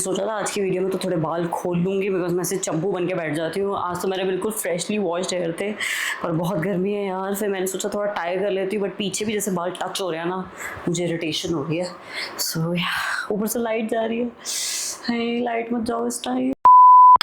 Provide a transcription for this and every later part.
सोचा था आज की वीडियो में तो थोड़े बाल खोल लूँगी बिकॉज मैं ऐसे चंपू बन के बैठ जाती हूँ। आज तो मेरे बिल्कुल फ्रेशली वॉश्ड हेयर थे और बहुत गर्मी है यार, फिर मैंने सोचा थोड़ा टाई कर लेती हूँ, बट पीछे भी जैसे बाल टच हो रहे हैं ना, मुझे इरिटेशन हो रही है। सो ऊपर से लाइट जा रही है, लाइट मत जाओ इस time.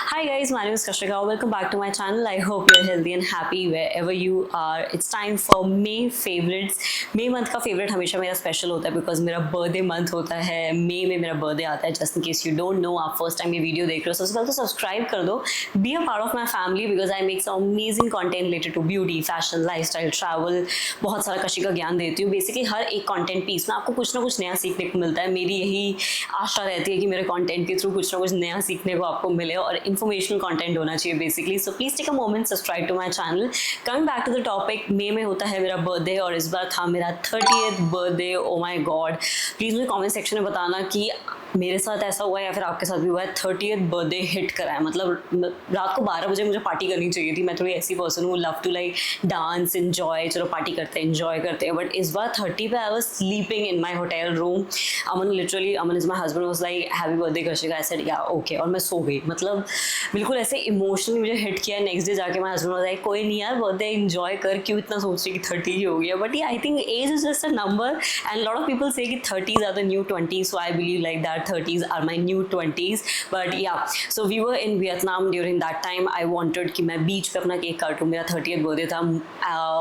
Hi guys, my name is Kashika. Welcome back to my channel. I hope you're healthy and happy wherever you are. It's time for May favorites. May month का favorite हमेशा मेरा special होता है because मेरा birthday month होता है। May में मेरा birthday आता है। Just in case you don't know, आप first time ये video देख रहे हो, सबसे पहले तो subscribe कर दो. Be a part of my family because I make some amazing content related to beauty, fashion, lifestyle, travel. बहुत सारा कशिका ज्ञान देती हूँ। Basically हर एक content piece में आपको कुछ ना कुछ नया सीखने को मिलता है। मेरी यही आशा रहती है कि मेरे content के through कुछ ना कुछ नया सीखने को आपको मिले और informational content होना चाहिए basically. So please take a moment, subscribe to my channel. Coming back to the topic, मई में होता है मेरा birthday और इस बार था मेरा 30th birthday. Oh my god! Please मुझे comment section में बताना कि मेरे साथ ऐसा हुआ है या फिर आपके साथ भी हुआ है 30th बर्थडे हिट करा है। मतलब रात को 12 बजे मुझे पार्टी करनी चाहिए थी। मैं थोड़ी ऐसी पर्सन हूँ, love to like dance, enjoy, चलो पार्टी करते हैं, एंजॉय करते हैं। बट इस बार 30 पे I was sleeping in my hotel room. Aman is my husband, was like happy birthday Kashika. I said या ओके, और मैं सो गई। मतलब बिल्कुल ऐसे इमोशनली मुझे हिट किया। नेक्स्ट डे जाके माय हस्बैंड वाज लाइक कोई नहीं यार, बर्थडे एंजॉय कर, क्यों इतना सोच रही कि 30 ही हो गया। बट ये I think age is just a number and lot of people से कि 30s are the new 20s, so I believe like that 30s are my new 20s. But yeah, so we were in Vietnam during that time. I wanted कि मैं बीच पे अपना cake काटूँ। मेरा 30th birthday था।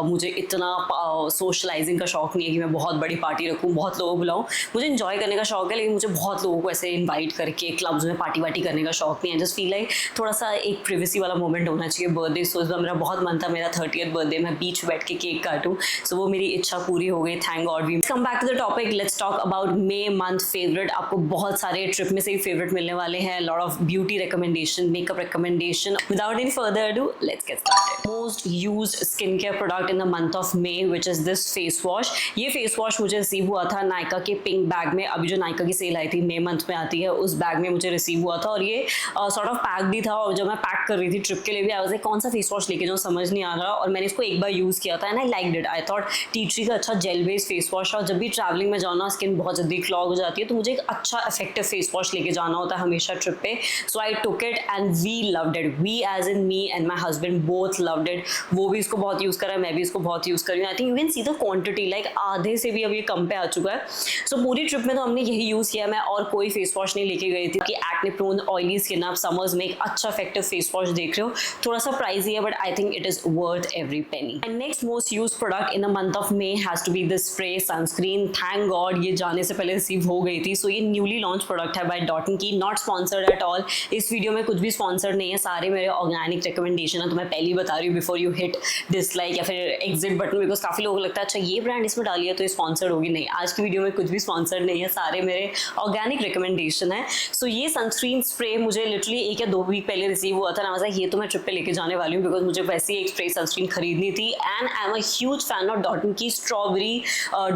मुझे इतना सोशलाइजिंग का शौक नहीं है कि मैं बहुत बड़ी पार्टी रखूँ, बहुत लोगों को बुलाऊँ। मुझे इन्जॉय करने का शौक है, लेकिन मुझे बहुत लोगों को ऐसे इन्वाइट करके क्लब्स में पार्टी वार्टी करने का शौक नहीं है। जस्ट फील लाइक थोड़ा सा एक प्रिवेसी वाला मोमेंट होना चाहिए बर्थडे। सो इस बार मेरा बहुत मन था मेरा 30th बर्थडे मैं बीच बैठ के केक काटूँ। सो वो मेरी इच्छा पूरी हो गई, thank God. We come back to the topic, let's talk about May month favourite. आपको बहुत सारे ट्रिप में से ही फेवरेट मिलने वाले हैं। Lot of beauty recommendation, makeup recommendation. Without any further ado, let's get started. Most used skin care product in the month of may which is this face wash. ये face wash मुझे receive हुआ था नायका के pink bag में। अभी जो नायका की cell आई थी मे मंथ में आती है, उस बैग में मुझे रिसीव हुआ था और ये सॉर्ट ऑफ पैक भी था। और जब मैं पैक कर रही थी ट्रिप के लिए भी, आई वाज लाइक कौन सा फेस वॉश लेके जाऊँ, समझ नहीं आ रहा। और मैंने इसको एक बार यूज़ किया था and I liked it. I thought tea tree का अच्छा जेल बेस्ड फेस वॉश। और जब भी ट्रैवलिंग में जाना, स्किन बहुत जल्दी क्लॉग हो जाती है, तो मुझे एक अच्छा इफेक्टिव फेस वॉश लेके जाना होता है हमेशा ट्रिप पे। So I took it and we loved it. We as in me and my husband both loved it. वो भी इसको बहुत यूज़ कर रहा है, मैं भी इसको बहुत यूज़ कर रही हूँ। I think you can see the quantity, like आधे से भी अब ये कम पे आ चुका है। सो पूरी ट्रिप में तो हमने यही यूज़ किया। मैं और कोई फेस वॉश नहीं लेके गई थी कि एक्ने प्रोन ऑयली स्किन, आप समर्स में एक अच्छा इफेक्टिव फेस वॉश देख रहे हो। थोड़ा सा प्राइजी है but I think it is worth every penny. And next most use product in the month of May has to be this spray sunscreen. Thank God ये जाने से पहले रिसीव हो गई थी। सो ये न्यूली लॉन्च प्रोडक्ट है बाय डॉट एंड की, नॉट स्पॉन्सर्ड एट ऑल। इस वीडियो में कुछ भी स्पॉन्सर्ड नहीं है, सारे मेरे ऑर्गेनिक रिकमेंडेशन है। तो मैं पहले ही बता रही हूँ बिफोर यू हिट डिसलाइक या फिर एग्जिट बटन, बिकॉज काफी लोगों को लगता है अच्छा ये ब्रांड इसमें डाली है तो ये स्पॉन्सर्ड होगी। नहीं, आज की वीडियो में कुछ भी स्पॉन्सर्ड नहीं है, सारे मेरे ऑर्गेनिक रिकमेंडेशन है। सो ये सनस्क्रीन स्प्रे मुझे लिटरली 1 या 2 वीक पहले रिसीव हुआ था ना। मतलब ये तो मैं ट्रिप पे लेके जाने वाली हूँ बिकॉज मुझे वैसे ही एक स्प्रे सनस्क्रीन खरीदनी थी। And I am a huge fan of Dot and Key strawberry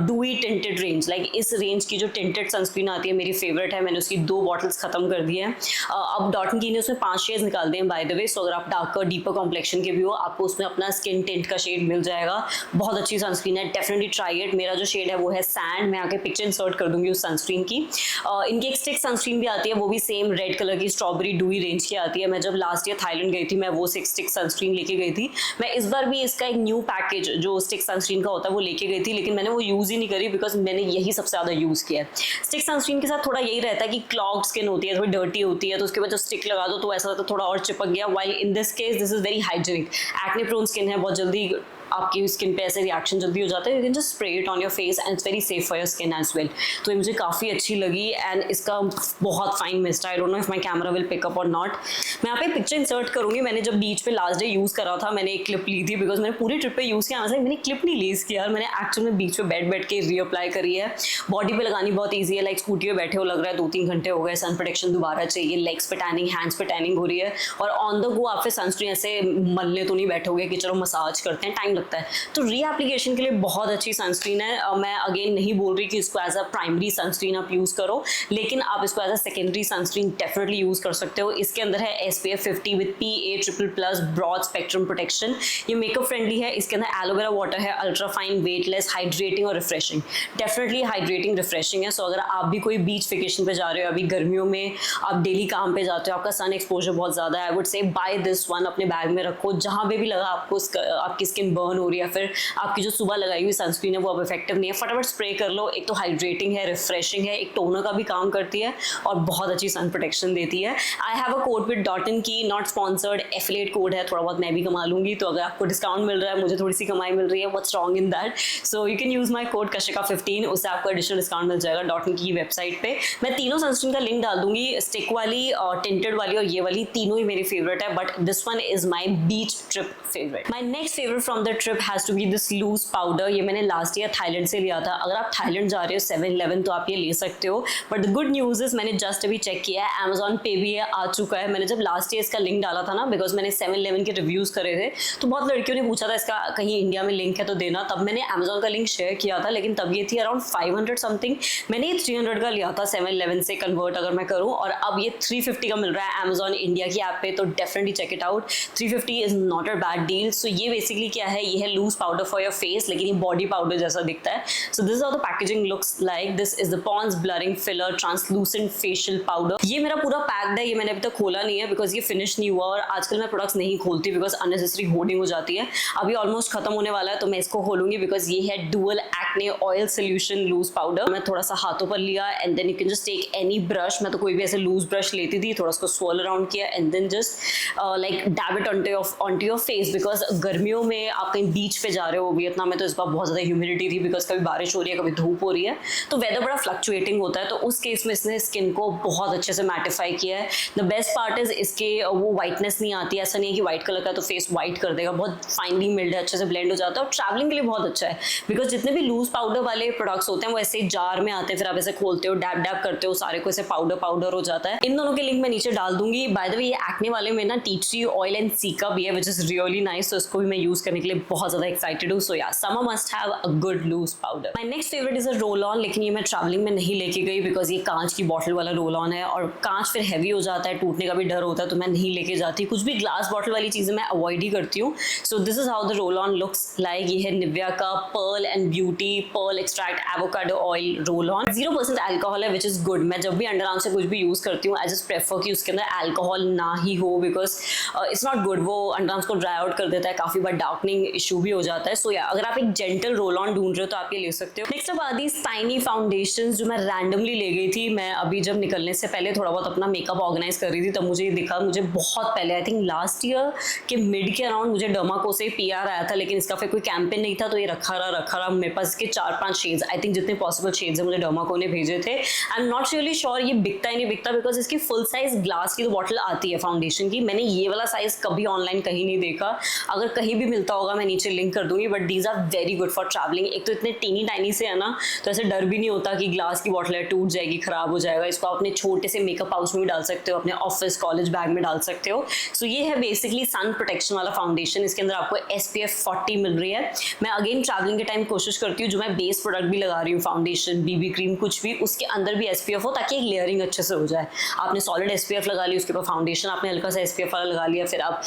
dewy tinted range. Like इस रेंज की जो टिंटेड सनस्क्रीन आती है मेरी फेवरेट है। मैंने उसकी 2 बॉटल्स खत्म कर दी हैं। अब डॉट एंड की ने उसमें 5 शेड्स निकाल दिए हैं बाय द वे। सो अगर आप डार्कर डीपर कॉम्प्लेक्शन के भी हो, आपको उसमें अपना स्किन टिंट का शेड मिल जाएगा। बहुत अच्छी सनस्क्रीन है, डेफिनेटली ट्राई इट। मेरा जो शेड है वो है सैंड। मैं आके पिक्चर इंसर्ट कर दूंगी उस सनस्क्रीन की। इनकी एक स्टिक सनस्क्रीन भी आती है, वो भी सेम रेड कलर की स्ट्रॉबेरी डूई रेंज की आती है। मैं जब लास्ट ईयर थाईलैंड गई थी, मैं वो स्टिक सनस्क्रीन लेके गई थी। मैं इस बार भी इसका एक न्यू पैकेज जो स्टिक सनस्क्रीन का होता है वो लेके गई थी, लेकिन मैंने वो यूज़ ही नहीं करी बिकॉज मैंने यही सबसे ज़्यादा यूज़ किया है। स्टिक सनस्क्रीन के साथ थोड़ा यही रहता है कि क्लॉग्ड स्किन होती है, थोड़ी डर्टी होती है, तो उसके बाद जब स्टिक लगा दो तो ऐसा थोड़ा और चिपक गया। While in this case this is very hygienic. Acne prone skin है, बहुत जल्दी आपकी स्किन पे ऐसे रिएक्शन जल्दी हो जाता है। You can just spray it on your face and it's very safe for your skin as well. तो ये मुझे काफ़ी अच्छी लगी एंड इसका बहुत फाइन मिस्ट है। I don't know if my camera will pick up और नॉट। मैं यहाँ पे पिक्चर इंसर्ट करूँगी। मैंने जब बीच पे लास्ट डे यूज़ करा था, मैंने एक क्लिप ली थी बिकॉज मैंने पूरी ट्रिप पे यूज़ किया। मतलब मैंने क्लिप नहीं ली इसकी यार, मैंने एक्चुअल में बीच पे बैठ के रीअप्लाई करी है। बॉडी पे लगानी बहुत ईजी है। लाइक स्कूटी पे बैठे हो, लग रहा है 2-3 घंटे हो गए, सन प्रोटेक्शन दोबारा चाहिए। लेग्स पे टैनिंग, हैंड्स पे टैनिंग हो रही है और ऑन द गो आप फिर सनस्क्रीन ऐसे मलने तो नहीं बैठोगे कि चलो मसाज करते हैं, टाइम लगता है। तो रीएप्लीकेशन के लिए बहुत अच्छी सनस्क्रीन है। मैं अगेन नहीं बोल रही कि इसको एज अ प्राइमरी सनस्क्रीन आप यूज़ करो, लेकिन आप इसको as a secondary sunscreen definitely use कर सकते हो। इसके अंदर है SPF 50 with PA++ broad spectrum protection. ये मेकअप फ्रेंडली है। इसके अंदर एलोवेरा वाटर है, अल्ट्रा फाइन, वेटलेस, हाइड्रेटिंग और रिफ्रेशिंग। डेफिनेटली हाइड्रेटिंग रिफ्रेशिंग है। सो अगर आप भी कोई बीच वेकेशन पे जा रहे हो, अभी गर्मियों में आप डेली काम पे जाते हो, आपका सन एक्सपोजर बहुत ज़्यादा है, I would say buy this one, अपने बैग में रखो। जहाँ पे भी लगा आपको आपकी स्किन बर्न हो रही है, फिर आपकी जो सुबह लगाई हुई सनस्क्रीन है वो अब इफेक्टिव नहीं है, फटाफट स्प्रे कर लो। एक तो हाइड्रेटिंग है, रिफ्रेशिंग है, एक टोनर का भी काम करती है और बहुत अच्छी सन प्रोटेक्शन देती है। I have a code with Dottin की, नॉट स्पॉन्सर्ड, एफिलिएट कोड है, थोड़ा बहुत मैं भी कमा लूंगी। तो अगर आपको डिस्काउंट मिल रहा है, मुझे थोड़ी सी कमाई मिल रही है, what's wrong in that. So you can use my code kashika15, उससे आपको एडिशनल डिस्काउंट मिल जाएगा डॉटन की वेबसाइट पे। मैं तीनों सनस्क्रीन का लिंक डाल दूंगी, स्टिक वाली, टिंटेड वाली और ये वाली, तीनों ही मेरी फेवरेट है, but this one is my beach trip favourite. My next favourite from the trip has to be this loose powder. ये मैंने लास्ट ईयर थाईलैंड से लिया था। अगर आप थाईलैंड जा रहे हो 7-11 तो आप ये ले सकते हो, but the good news is मैंने जस्ट अभी चेक किया है, Amazon पे भी ये आ चुका है। मैंने जब लास्ट ईयर इसका लिंक डाला था ना, बिकॉज मैंने 7-11 के रिव्यूज करे थे, तो बहुत लड़कियों ने पूछा था इसका कहीं इंडिया में लिंक है तो देना, तब मैंने Amazon का लिंक शेयर किया था, लेकिन तब ये थी अराउंड 500 समथिंग। मैंने 300 का लिया था 7-11 से कन्वर्ट अगर मैं करूँ, और अब ये 350 का मिल रहा है Amazon इंडिया की ऐप पे, तो definitely check it out. 350 is not a bad deal. So ये बेसिकली क्या है, ये है loose powder for your face, लेकिन ये बॉडी पाउडर जैसा दिखता है। So this is how the packaging looks like. This is the Pond's blurring filler translucent facial powder. ये मेरा पूरा पैक्ड है, ये मैंने अभी तक खोला नहीं है बिकॉज ये फिनिश नहीं हुआ, और आजकल मैं प्रोडक्ट्स नहीं खोलती बिकॉज अननेसेसरी होर्डिंग हो जाती है। अभी ऑलमोस्ट खत्म होने वाला है, तो मैं इसको खोलूंगी बिकॉज ये है dual acne oil solution loose powder. मैं थोड़ा सा हाथों पर लिया and then you can just take any brush. मैं तो कोई भी ऐसे लूज ब्रश लेती थी, थोड़ा उसको स्वॉल अराउंड किया and then just like dab it onto your face. Because गर्मियों में आप कहीं बीच पे जा रहे हो, वियतनाम में तो इस बार बहुत ज़्यादा ह्यूमिडिटी थी बिकॉज कभी बारिश हो रही है, कभी धूप हो रही है, तो वेदर बड़ा फ्लक्चुएटिंग होता है। तो उस केस में इसने स्किन को बहुत अच्छे से मैटिफाई किया है। द बेस्ट पार्ट इज इसके वो वाइटनेस नहीं आती है, ऐसा नहीं है कि व्हाइट कलर का तो फेस व्हाइट कर देगा, बहुत फाइनली मिल्ड है, अच्छे से ब्लेंड हो जाता है, और ट्रैवलिंग के लिए बहुत अच्छा है बिकॉज जितने भी लूज पाउडर वाले प्रोडक्ट्स होते हैं वो ऐसे जार में आते हैं, फिर आप ऐसे खोलते हो, डैब डैब करते हो, सारे को ऐसे पाउडर पाउडर हो जाता है। इन दोनों के लिंक मैं नीचे डाल दूंगी। बाय द वे ये एक्ने वाले में ना tea tree oil and caeca भी है, विच इज रियली नाइस, तो इसको भी मैं यूज करने के लिए बहुत ज्यादा एक्साइटेड हूँ। So yeah summer must have a good loose powder. My next favourite is a roll on, लेकिन ये मैं ट्रैवलिंग में नहीं लेके गई बिकॉज ये कांच की बॉटल वाला रोल ऑन है, और कांच फिर हैवी हो जाता है, टूटने का भी डर होता है, तो मैं नहीं लेके जाती। कुछ भी ग्लास बॉटल वाली चीजें मैं अवॉइड ही करती हूँ। So this is how the roll on looks like. ये है निविया का pearl and beauty pearl extract avocado oil roll on. 0% alcohol है, विच इज गुड। मैं जब भी अंडर आर्म से कुछ भी यूज करती हूँ, आई जस्ट प्रेफर कि उसके अंदर अल्कोहल ना ही हो बिकॉज इट्स नॉट गुड। वो अंडर आर्म्स को ड्राई आउट कर देता है, काफी बार डार्कनिंग इशू भी हो जाता है। सो या अगर आप एक जेंटल रोल ऑन ढूंढ रहे हो तो आप ये ले सकते हो। नेक्स्ट अब आती है टाइनी फाउंडेशन, जो मैं रैंडमली ले गई थी। मैं अभी जब निकलने से पहले थोड़ा बहुत अपना मेकअप ऑर्गेनाइज कर रही थी, तब मुझे ये दिखा। मुझे बहुत पहले, आई थिंक लास्ट ईयर के मिड के अराउंड, मुझे डर्माको से PR आया था, लेकिन इसका फिर कोई कैंपेन नहीं था, तो ये रखा रहा मेरे पास। इसके 4-5 शेड्स, आई थिंक जितने पॉसिबल शेड्स है मुझे डर्माको ने भेजे थे। I am not really sure ये बिकता ही नहीं बिकता बिकॉज इसकी फुल साइज ग्लास की तो बॉटल आती है फाउंडेशन की। मैंने ये वाला साइज कभी ऑनलाइन कहीं नहीं देखा, अगर कहीं भी मिलता होगा मैं नीचे लिंक कर दूंगी, but these are very good for travelling. एक तो इतने टीनी टाइनी से है ना, तो ऐसे डर भी नहीं होता कि ग्लास की बॉटल है, टूट जाएगी, खराब हो जाएगा। इसको आप अपने छोटे से मेकअप पाउच में भी डाल सकते हो, अपने ऑफिस कॉलेज बैग में डाल सकते हो। सो ये है बेसिकली सन प्रोटेक्शन वाला फाउंडेशन। इसके अंदर आपको SPF 40 मिल रही है। मैं अगेन ट्रैवलिंग के टाइम कोशिश करती हूँ जो मैं बेस प्रोडक्ट भी लगा रही हूँ, फाउंडेशन, BB क्रीम, कुछ भी, उसके अंदर भी SPF हो, ताकि एक लेयरिंग अच्छे से हो जाए। आपने सॉलिड SPF लगा ली, उसके ऊपर फाउंडेशन आपने हल्का सा SPF वाला लगा लिया, फिर आप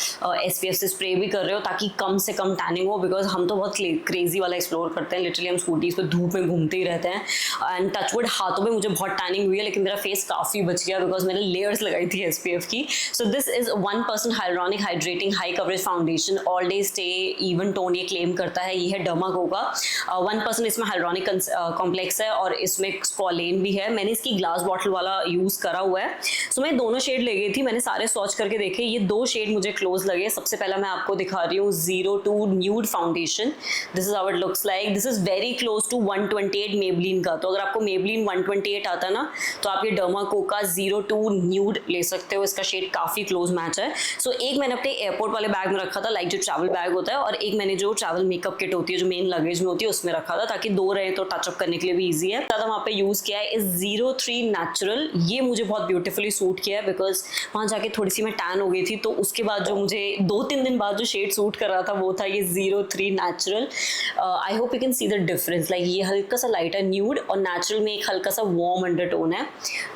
SPF से स्प्रे भी कर रहे हो ताकि कम से कम टैनिंग हो। बिकॉज हम तो बहुत क्रेजी वाला एक्सप्लोर करते हैं, लिटरली हम स्कूटीज पे धूप में घूमते ही रहते हैं, एंड टचवुड हाथों में मुझे बहुत टैनिंग हुई है, लेकिन मेरा फेस काफी बच गया बिकॉज मैंने लेयर्स लगाई थी SPF की। सो this is 1% hyaluronic hydrating high coverage foundation, all day stay even tone ये क्लेम करता है। ये है डर्माको का 1%, इसमें हाइलुरोनिक कॉम्प्लेक्स है और इसमें स्क्वालेन भी है। मैंने इसकी ग्लास बॉटल वाला यूज करा हुआ है। सो मैं दोनों शेड ले गई थी, मैंने सारे स्वॉच करके देखे, ये 2 शेड मुझे क्लोज लगे। सबसे पहला मैं आपको दिखा रही हूँ 02 nude foundation. This is how it looks like. This is very close to 128 Maybelline का। तो अगर आपको मेबलिन 128 आता है ना, तो आप ये डर्माको का 02 न्यूड ले सकते हो। इसका शेड काफी क्लोज मैच है। सो एक मैंने अपने एयरपोर्ट वाले बैग में रखा था, लाइक जो ट्रैवल बैग होता है, और एक मैंने जो ट्रैवल मेकअप किट होती है जो मेन लगेज में होती है उसमें रखा था, ताकि 2 रहे तो टचअप करने के लिए भी ईजी है। ज्यादा वहाँ पे यूज किया है इस 03 नेचुरल। ये मुझे बहुत ब्यूटीफुली सूट किया है बिकॉज वहाँ जाके थोड़ी सी मैं टैन हो गई थी, तो उसके बाद जो मुझे 2-3 दिन बाद जो शेड सूट कर रहा था वो था ये 03 natural. I hope you can see the difference, like ये हल्का सा लाइट है न्यूड और नेचुरल में एक हल्का सा वार्म अंडरटोन है।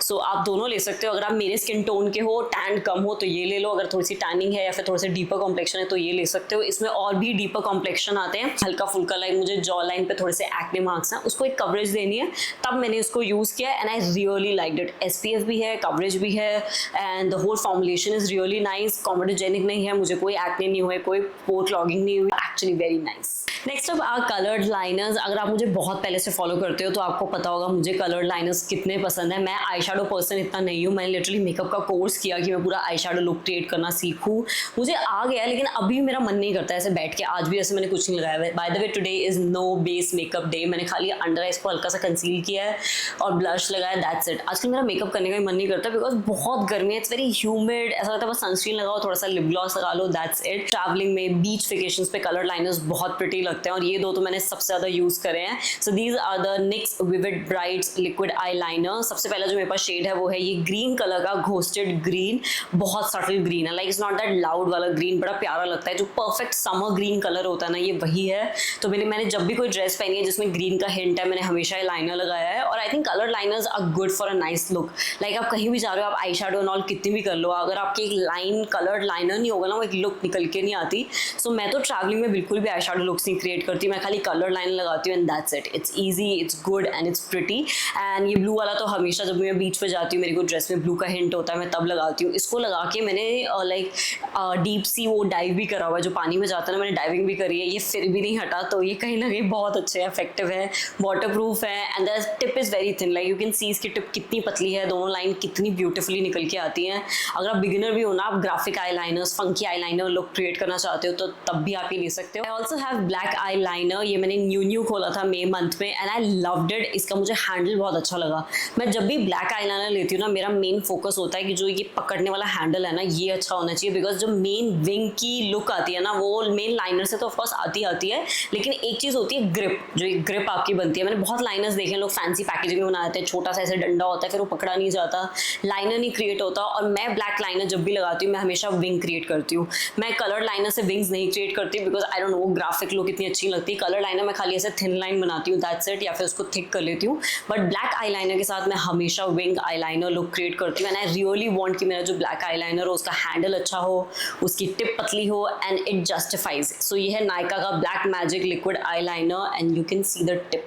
सो आप दोनों ले सकते हो। अगर आप मेरे स्किन टोन के हो, टैन कम हो तो ये ले लो, अगर थोड़ी सी टैनिंग है या फिर थोड़ा सा डीपर कॉम्प्लेक्शन है तो ये ले सकते हो। इसमें और भी डीपर कॉम्प्लेक्शन आते हैं, हल्का फुल्का, लाइक मुझे जॉ लाइन पे थोड़े से एक्ने मार्क्स हैं, उसको एक कवरेज देनी है, तब मैंने उसको यूज किया and I really liked it. SPF भी है, कवरेज भी है and the whole formulation is really nice. Comedogenic नहीं है, मुझे कोई एक्ने नहीं हुए, कोई पोर क्लॉगिंग नहीं हुई, actually very nice. Next up are coloured liners. अगर आप मुझे बहुत पहले से फॉलो करते हो तो आपको पता होगा मुझे कलर्ड लाइनर्स कितने पसंद है। मैं आई शेडो पर्सन इतना नहीं हूँ, मैंने लिटरली मेकअप का कोर्स किया कि मैं पूरा आई शेडो लुक क्रिएट करना सीखूँ, मुझे आ गया, लेकिन अभी मेरा मन नहीं करता ऐसे बैठ के। आज भी ऐसे मैंने कुछ नहीं लगाया है। By the way today is no base makeup day, मैंने खाली अंडर आइज को हल्का सा कंसील किया है और ब्लश लगाया, दैट्स इट। आजकल मेरा मेकअप करने का मन नहीं करता बिकॉज बहुत गर्मी है, इट्स वेरी ह्यूमिड, ऐसा लगता है बस सनस्क्रीन लगाओ, थोड़ा सा लिप ग्लॉस लगा लो, दैट्स इट। ट्रैवलिंग में, बीच वेकेशंस पे कलर लाइनर्स बहुत प्रिटी लगते हैं और ये दो तो मैंने सबसे ज्यादा यूज करे हैं। So these are the NYX vivid brights liquid eyeliner. सबसे पहला जो मेरे पास शेड है वो है ये ग्रीन कलर का घोस्टेड ग्रीन, बहुत सटल ग्रीन है, like it's not that loud वाला ग्रीन, बड़ा प्यारा लगता है, जो परफेक्ट समर ग्रीन कलर होता है ना, ये वही है। तो मैंने जब भी कोई ड्रेस पहनी है जिसमें ग्रीन का हिंट है, मैंने हमेशा लाइनर लगाया है। और I think colour liners are good for a nice look. Like आप कहीं भी जा रहे हो, आप आई शेडो एंड ऑल कितनी भी कर लो, अगर आपकी एक लाइन कलर्ड लाइनर नहीं होगा ना, वो एक लुक निकल के नहीं आती। सो मैं तो ट्रैवलिंग में बिल्कुल भी आई शेडो लुक्स नहीं क्रिएट करती, मैं खाली कलर लाइनर लगाती हूँ and that's it. It's easy, it's good and it's pretty. And ये ब्लू वाला तो हमेशा जब मैं बीच पे जाती हूँ, मेरी को ड्रेस में ब्लू का हिंट होता है, मैं तब लगाती हूँ। इसको लगा के मैंने लाइक डीप सी वो डाइव भी करा हुआ है, जो पानी में जाता है ना, मैंने डाइविंग भी करी है, ये फिर भी नहीं हटा। तो ये कहीं ना कहीं बहुत अच्छे इफेक्टिव है, वाटर प्रूफ है and the tip is very thin, like you can see इसकी टिप कितनी पतली है, दोनों लाइन कितनी ब्यूटीफुली निकल के आती हैं। अगर आप बिगिनर भी हो ना, आप graphic eyeliners, funky eyeliner look create करना चाहते हो तो तब भी आप ये ले सकते हो। I also have black eye liner, ये मैंने न्यू खोला था मई मंथ में एंड आई लव्ड इट। इसका मुझे हैंडल बहुत अच्छा लगा। मैं जब भी ब्लैक आई लाइनर लेती हूँ ना, मेरा मेन फोकस होता है कि जो ये पकड़ने वाला हैंडल है ना, ये अच्छा होना चाहिए, बिकॉज जो मेन विंग की लुक आती है ना, वो मेन लाइनर से तो ऑफकोर्स आती है, लेकिन एक चीज होती है ग्रिप, जो एक ग्रिप आपकी बनती है। मैंने बहुत लाइनर्स देखे हैं, लोग फैंसी पैकेजिंग में बनाते हैं, छोटा सा ऐसे डंडा होता है, फिर वो पकड़ा नहीं जाता, लाइनर नहीं क्रिएट होता। और मैं ब्लैक लाइनर जब भी लगाती हूँ, मैं हमेशा विंग क्रिएट करती हूँ। मैं कलर लाइनर से विंग्स नहीं क्रिएट करती because I don't no, graphic look इतनी अच्छी लगती है। कलर लाइनर मैं खाली ऐसे थिन लाइन बनाती हूँ, दैट्स इट, या फिर उसको थिक कर लेती हूँ। बट ब्लैक आई लाइनर के साथ मैं हमेशा wing eye liner look create करती हूँ एंड आई रियली वांट कि मेरा जो ब्लैक आई लाइनर हो उसका हैंडल अच्छा हो, उसकी टिप पतली हो एंड इट जस्टिफाइज। सो ये है नायका का black magic liquid eye liner and you can see the tip,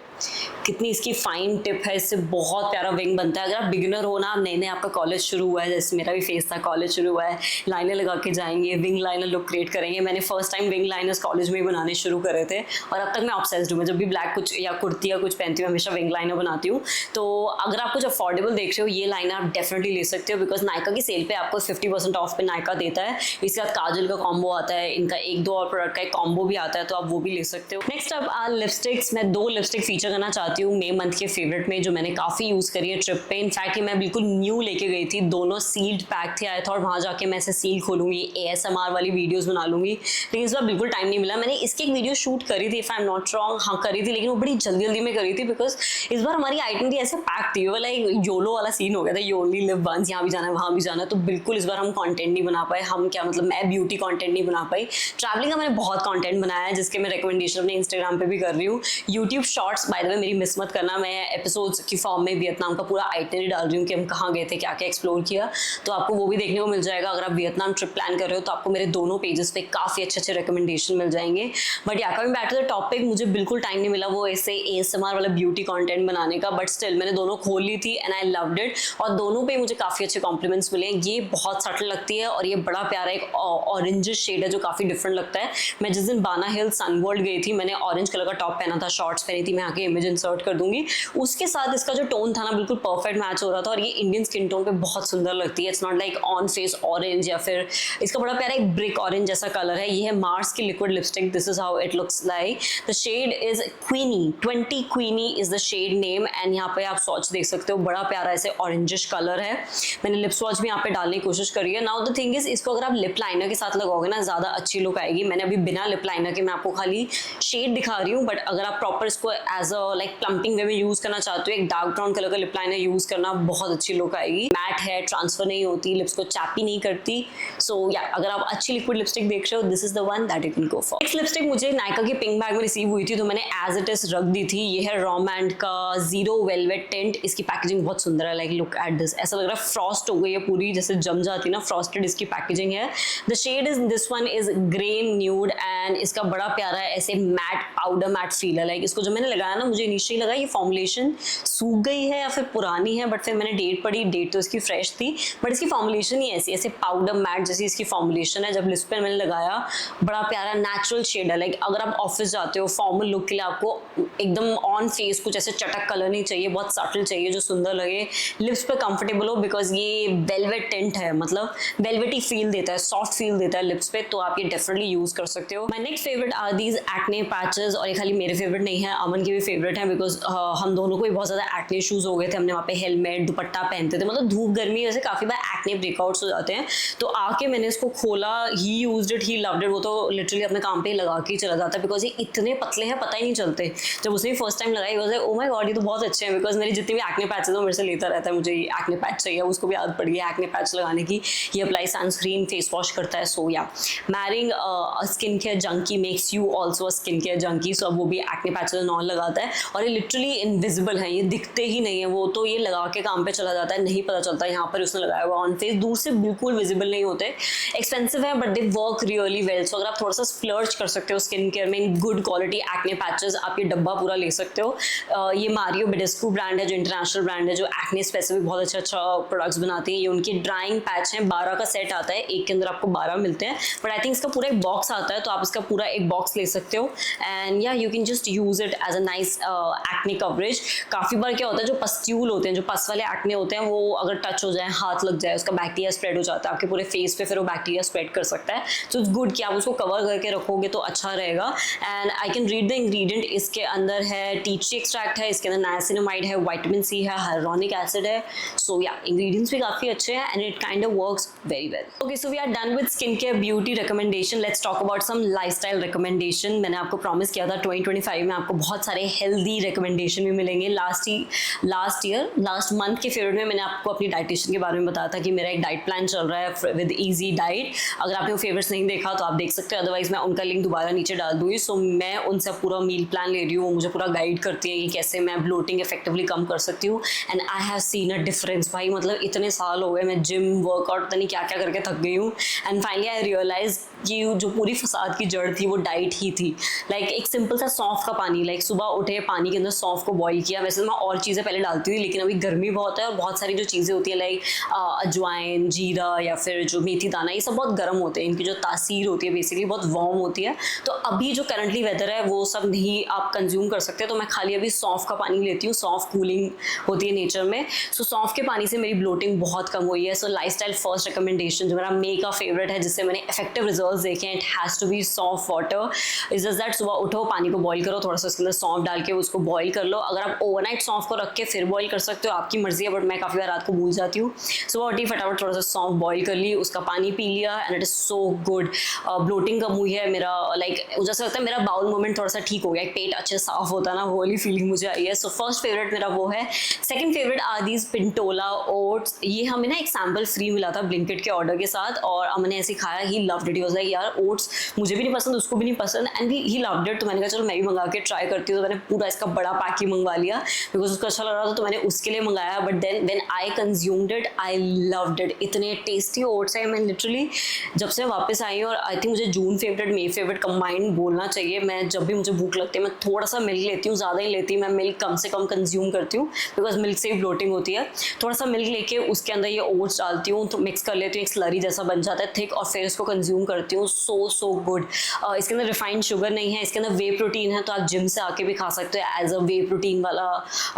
कितनी इसकी फाइन टिप है, इससे बहुत प्यारा विंग बनता है। अगर आप बिगिनर हो ना, नए आपका कॉलेज शुरू हुआ है, जैसे मेरा भी फेस था, कॉलेज शुरू हुआ है, लाइनर लगा के जाएंगे, विंग लाइनर लुक क्रिएट करेंगे। मैंने first time wing liners college में ही बनाने शुरू करे थे और अब तक मैं ऑब्सेस्ड हूँ। मैं जब भी ब्लैक कुछ या कुर्ती या कुछ पहनती हूँ, हमेशा विंग लाइनर बनाती हूँ। तो अगर आप कुछ अफोर्डेबल देख रहे हो, ये लाइनर आप डेफिनेटली ले सकते हो बिकॉज नायका की सेल पे आपको 50% ऑफ पे नायका देता है। इसके साथ काजल का कॉम्बो आता है, इनका 1-2 और प्रोडक्ट का एक कॉम्बो भी आता है, तो आप वो भी ले सकते हो। नेक्स्ट अब लिपस्टिक्स, मैं 2 लिपस्टिक फीचर करना चाहती हूँ मंथ के फेवरेट में, जो मैंने काफी यूज करी है ट्रिप पे। इनफैक्ट मैं बिल्कुल न्यू लेके गई थी, दोनों सील्ड पैक थे। आई थॉट वहां जाके मैं ऐसे सील खोलूंगी, ASMR वाली वीडियोस बना लूंगी, लेकिन इस बार बिल्कुल टाइम नहीं मिला। मैंने इसकी एक वीडियो शूट करी थी, if I am not wrong, हाँ करी थी, लेकिन वो बड़ी जल्दी जल्दी में करी थी बिकॉज इस बार हमारी आइटम थी ऐसे पैक थी, वो लाइक योलो वाला सीन हो गया था, यू ओनली लिव वंस, यहाँ भी जाना है वहां भी जाना है, तो बिल्कुल इस बार हम कंटेंट नहीं बना पाए। हम क्या मतलब, मैं ब्यूटी कंटेंट नहीं बना पाई। ट्रैवलिंग का मैंने बहुत कंटेंट बनाया है, जिसके मैं रिकमेंडेशन अपने इंस्टाग्राम पे भी कर रही हूँ। यूट्यूब शॉर्ट्स बाय द वे मेरी मिस मत करना, मैं एपिसोड्स की फॉर्म में वियतनाम का पूरा आइटनरी डाल रही हूँ कि हम कहाँ गए थे, क्या क्या एक्सप्लोर किया, तो आपको वो भी देखने को मिल जाएगा। अगर आप वियतनाम ट्रिप प्लान कर रहे हो तो आपको मेरे दोनों पेजेस पे काफी अच्छे अच्छे रिकमेंडेशन मिल जाएंगे। But yeah coming back to the topic, मुझे बिल्कुल टाइम नहीं मिला वो ऐसे ASMR वाला ब्यूटी कंटेंट बनाने का, बट स्टिल मैंने दोनों खोल ली थी एंड आई लव्ड इट और दोनों पे मुझे काफी अच्छे कॉम्प्लीमेंट्स मिले। ये बहुत सटल लगती है और ये बड़ा प्यारा एक ऑरेंज शेड है जो काफी डिफरेंट लगता है। मैं जिस दिन बाना हिल सनवर्ल्ड गई थी, मैंने ऑरेंज कलर का टॉप पहना था, शॉर्ट्स पहनी थी, मैं आके इमेज इंसर्ट कर दूंगी। उसके साथ इसका जो टोन था ना, बिल्कुल परफेक्ट मैच हो रहा था और ये इंडियन स्किन टोन पे बहुत सुंदर लगती है। It's not like on face orange या फिर इसका बड़ा प्यारा एक ब्रिक ऑरेंज जैसा कलर है। ये है मार्स की liquid lipstick, this is how it looks like. The shade is Queenie, 20 Queenie is the shade name and यहाँ पे आप स्वॉच देख सकते हो, बड़ा प्यारा ऐसे ऑरेंजिश कलर है। मैंने लिप स्वॉच भी यहाँ पे डालने की कोशिश करी है। नाउ द थिंग इज, इसको अगर आप लिप लाइनर के साथ लगाओगे ना, ज्यादा अच्छी लुक आएगी। मैंने अभी बिना लिप लाइनर के मैं आपको खाली शेड दिखा रही हूँ, बट अगर आप प्रॉपर इसको एज अ लाइक प्लम्पिंग वे में यूज करना चाहते हो, एक डार्क ब्राउन कलर का लिप लाइनर यूज करना, बहुत अच्छी लुक आएगी। मैट है, ट्रांसफर नहीं होती, लिप्स को चैपी नहीं करती। सो या अगर आप अच्छी लिक्विड लिपस्टिक देख रहे हो, this is the one that you can go for. Next lipstick मुझे नायका की पिंक बैग में रिसीव हुई थी, तो मैंने एज इट इज रख दी थी। ये है रोमैंड का जीरो वेलवेट टिंट। इसकी पैकेजिंग बहुत सुंदर है, लाइक लुक एट दिस, ऐसा लग रहा है फ्रॉस्ट हो गई है पूरी, जैसे जम जाती ना, फ्रॉस्टेड इसकी पैकेजिंग है। The shade is this one is grey nude and इसका बड़ा प्यारा है ऐसे मैट पाउडर मैट फील है। लाइक इसको जब मैंने लगाया ना, मुझे इनिशियली लगा ये फॉर्मुलेशन सूख गई है या फिर पुरानी है, बट फिर मैंने डेट पढ़ी, डेट तो इसकी फ्रेश थी, बट इसकी फॉर्मुलेशन ही ऐसी, ऐसे पाउडर मैट जैसी इसकी फॉर्मुलेशन है। जब लिप्स पे मैंने लगाया, बड़ा प्यारा नेचुरल शेड है। लाइक अगर आप ऑफिस जाते हो फॉर्मल लुक के लिए, आपको एकदम ऑन फेस कुछ ऐसे चटक कलर नहीं चाहिए, बहुत सटल चाहिए जो सुंदर लगे, लिप्स पे कंफर्टेबल हो, बिकॉज ये वेलवेट टिंट है, मतलब वेलवेटी फील देता है, सॉफ्ट फील देता है लिप्स पे, तो आप ये डेफिनेटली यूज कर सकते हो। My next favourite are these acne patches, और ये खाली मेरे फेवरेट नहीं है, अमन के भी फेवरेट है, बिकॉज हम दोनों को भी बहुत ज्यादा एक्ने इश्यूज हो गए थे। हमने वहाँ पे हेलमेट दुपट्टा पहनते थे, मतलब धूप गर्मी वैसे काफी बार एक्ने ब्रेकआउट्स हो जाते हैं, तो आके मैंने इसको खोला, ही used it, he loved it. वो तो लिटरली अपने काम पे लगा के चला जाता है, बिकॉज ये इतने पतले हैं पता ही नहीं चलते। जब उसने फर्स्ट टाइम लगाई, वो ओ माय गॉड ये तो बहुत अच्छे हैं, बिकॉज मेरी जितनी भी एक्ने पैचेस है मेरे से लेता रहता है, मुझे एक्ने पैच चाहिए, उसको भी आदत पड़ गई एक्ने पैच लगाने की। ये अप्लाई सनस्क्रीन फेस वॉश करता है। सो या मैरिंग skin care junkie makes you also a skin care junkie. So अब वो भी एक्ने पैचेस नॉन लगाता है, और ये लिटरली इनविजिबल है, ये दिखते ही नहीं है, वो तो ये लगा के काम पे चला जाता है, नहीं पता चलता यहाँ पर उसने लगाया हुआ ऑन फेस, दूर से बिल्कुल विजिबल नहीं होते। एक्सपेंसिव है but they work really well. So अगर आप थोड़ा सा स्प्लर्ज कर सकते हो स्किन केयर में, गुड क्वालिटी एक्ने पैचेस, आप ये डब्बा पूरा ले सकते हो। ये मारियो बेडेस्कू ब्रांड है, जो इंटरनेशनल ब्रांड है, जो एक्ने स्पेसिफिक बहुत अच्छा प्रोडक्ट्स बनाती है। ये उनकी ड्राइंग पैच है, 12 का सेट आता है, एक के अंदर आपको 12 मिलते हैं, बट आई थिंक इसका पूरा एक बॉक्स आता है, तो आप इसका पूरा एक बॉक्स ले सकते हो। And yeah you can just use it as a nice acne coverage. काफी बार क्या होता है, जो पस्ट्यूल होते हैं, जो पस वाले एक्ने होते हैं, वो अगर टच हो जाए, हाथ लग जाए, उसका बैक्टीरिया स्प्रेड हो जाता है आपके पूरे फेस पे, फिर वो बैक्टीरिया स्प्रेड कर सकता है। तो इट्स गुड कि आप उसको कवर करके रखोगे तो अच्छा रहेगा। And I can read the ingredient. इसके अंदर है टी ट्री एक्सट्रैक्ट है, इसके अंदर नाइसिनामाइड है, विटामिन सी है, हाइलुरोनिक एसिड है। सो या इंग्रेडिएंट्स भी काफी अच्छे हैं and it kind of works very well. Okay, so we are done with skin care beauty recommendation. Let's talk about some lifestyle recommendation. मैंने आपको प्रॉमिस किया था 2025 में आपको बहुत सारे हेल्दी रिकमेंडेशन भी मिलेंगे। लास्ट मंथ के फेवरेट में मैंने आपको अपनी डाइटिशियन के बारे में बताया था कि मेरा एक डाइट प्लान चल रहा है विद इजी डाइट। अगर आपने वो फेवरेट्स नहीं देखा तो आप देख सकते हो, अदरवाइज मैं उनका लिंक दोबारा नीचे डाल दूंगी। सो मैं उनसे पूरा मील प्लान ले रही हूँ, मुझे पूरा गाइड करती है कि कैसे मैं ब्लोटिंग इफेक्टिवली कम कर सकती हूँ। And I have seen a difference भाई, मतलब इतने साल हो गए, मैं जिम वर्कआउट पता नहीं क्या क्या करके थक गई हूँ। एंड फाइनली आई रियलाइज कि जो पूरी फसाद की जड़ थी वो डाइट ही थी। लाइक एक सिंपल सा सौंफ का पानी, लाइक सुबह उठे पानी के अंदर सौंफ को बॉईल किया। वैसे मैं और चीज़ें पहले डालती थी, लेकिन अभी गर्मी बहुत है और बहुत सारी जो चीज़ें होती है लाइक अजवाइन, जीरा या फिर जो मेथी दाना, ये सब बहुत गर्म होते हैं, इनकी जो तासीर होती है बेसिकली बहुत वार्म होती है। तो अभी जो करंटली वेदर है वो सब नहीं आप कंज्यूम कर सकते, तो मैं खाली अभी सौंफ का पानी लेती हूँ। सौंफ कूलिंग होती है नेचर में, सो सौंफ के पानी से मेरी ब्लोटिंग बहुत कम हुई है। सो लाइफस्टाइल फर्स्ट रिकमेंडेशन जो मेरा मे का फेवरेट है, जिससे मैंने इफेक्टिव रिजल्ट्स देखे हैं, इट हैज़ टू बी सौंफ वाटर। इज जस्ट दैट सुबह उठो, पानी को बॉईल करो, थोड़ा सा उसके अंदर सौंफ डाल के उसको बॉईल कर लो। अगर आप ओवरनाइट सौंफ को रख के फिर बॉईल कर सकते हो, आपकी मर्जी है, बट मैं काफ़ी बार रात को भूल जाती हूँ। सुबह उठी फटाफट थोड़ा सा सौंफ बॉईल कर ली, उसका पानी पी लिया and it is so good. Bloating कम हुई है मेरा, लाइक जैसे लगता है मेरा बाउल मूवमेंट थोड़ा सा ठीक हो गया, एक पेट अच्छे साफ होता है ना, वो वाली फीलिंग मुझे आई है। सो फर्स्ट फेवरेट मेरा वो है। Second favourite are these Pintola oats. ये हमें ना एक सैम्पल फ्री मिला था ब्लिंकिट के ऑर्डर के साथ, और हमने ऐसे खाया, he loved it. He was like यार ओट्स मुझे भी नहीं पसंद, उसको भी नहीं पसंद, एंड ही लव्ड इट। तो मैंने कहा चलो मैं भी मंगा के ट्राई करती हूँ। तो मैंने पूरा इसका बड़ा पैक ही मंगवा लिया बिकॉज उसको अच्छा लग रहा था, तो मैंने उसके लिए मंगाया। But then when I consumed it I loved it. इतने टेस्टी ओट्स है, मैं लिटरली जब से वापस आई हूँ, और आई थिंक मुझे जून फेवरेट मे फेवरेट कंबाइंड बोलना चाहिए। मैं जब भी मुझे भूख लगती है मैं थोड़ा सा मिल्क लेती हूँ, ज़्यादा ही लेती हूँ, मैं मिल्क कम से कम कंज्यूम करती हूँ बिकॉज मिल्क से ही ब्लोटिंग होती है। थोड़ा सा मिल्क लेके उसके अंदर ये ओट्स डालती हूँ, तो मिक्स कर लेती हूँ, एक स्लरी जैसा बन जाता है थिक, और फिर इसको कंज्यूम करती हूँ। So good. इसके अंदर रिफाइंड शुगर नहीं है, इसके अंदर वे प्रोटीन है, तो आप जिम से आके भी खा सकते हो एज अ वे प्रोटीन वाला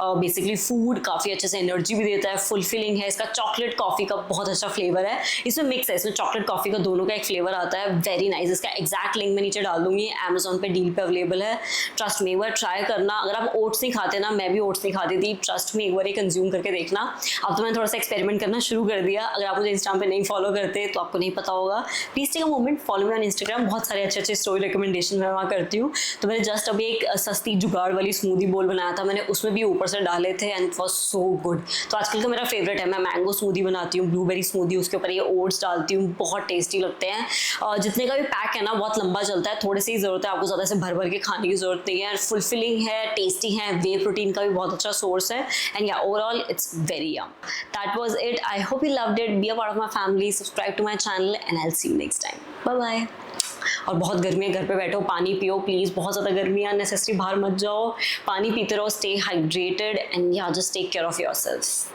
बेसिकली फूड। काफ़ी अच्छे से एनर्जी भी देता है, फुलफिलिंग है। इसका चॉकलेट कॉफ़ी का बहुत अच्छा फ्लेवर है, इसमें मिक्स है, इसमें चॉकलेट कॉफ़ी का दोनों का एक फ्लेवर आता है, वेरी नाइस। इसका एग्जैक्ट लिंक मैं नीचे डाल दूंगी, अमेजोन पे डील पे अवेलेबल है, ट्रस्ट मी। अगर ट्राई करना। अगर आप ओट्स नहीं खाते ना, मैं भी ओट्स नहीं खाती थी, ट्रस्ट में एक बार कंज्यूम करके देखना। अब तो मैंने थोड़ा सा एक्सपेरिमेंट करना शुरू कर दिया। अगर आप मुझे इंस्टाग्राम पे नहीं फॉलो करते तो आपको नहीं पता होगा, please take a moment, follow me on Instagram. बहुत सारे अच्छे अच्छे स्टोरी रिकमेंडेशन मैं वहाँ करती हूँ। तो मैंने जस्ट अभी एक सस्ती जुगाड़ वाली स्मूदी बोल बनाया था, मैंने उसमें भी ऊपर से डाले थे and it was so good. तो आजकल तो मेरा फेवरेट है, मैं मैंगो स्मूदी बनाती हूँ, ब्लूबेरी स्मूदी, उसके ऊपर ये ओट्स डालती हूँ, बहुत टेस्टी लगते हैं। जितने का भी पैक है ना बहुत लंबा चलता है, थोड़ी सी ज़रूरत है आपको, ज़्यादा से भर भर के खाने की ज़रूरत नहीं है। फुलफिलिंग है, टेस्टी है, वे प्रोटीन का भी बहुत अच्छा सोर्स है and yeah overall it's very yum. That was it, I hope you loved it. Be a part of my family, subscribe to my channel and I will see you next time. Bye bye. और बहुत गर्मी है, घर पे बैठो, पानी पियो please, बहुत ज़्यादा गर्मी है, अननेसेसरी बाहर मत जाओ, पानी पीते रहो, stay hydrated and yeah just take care of yourselves.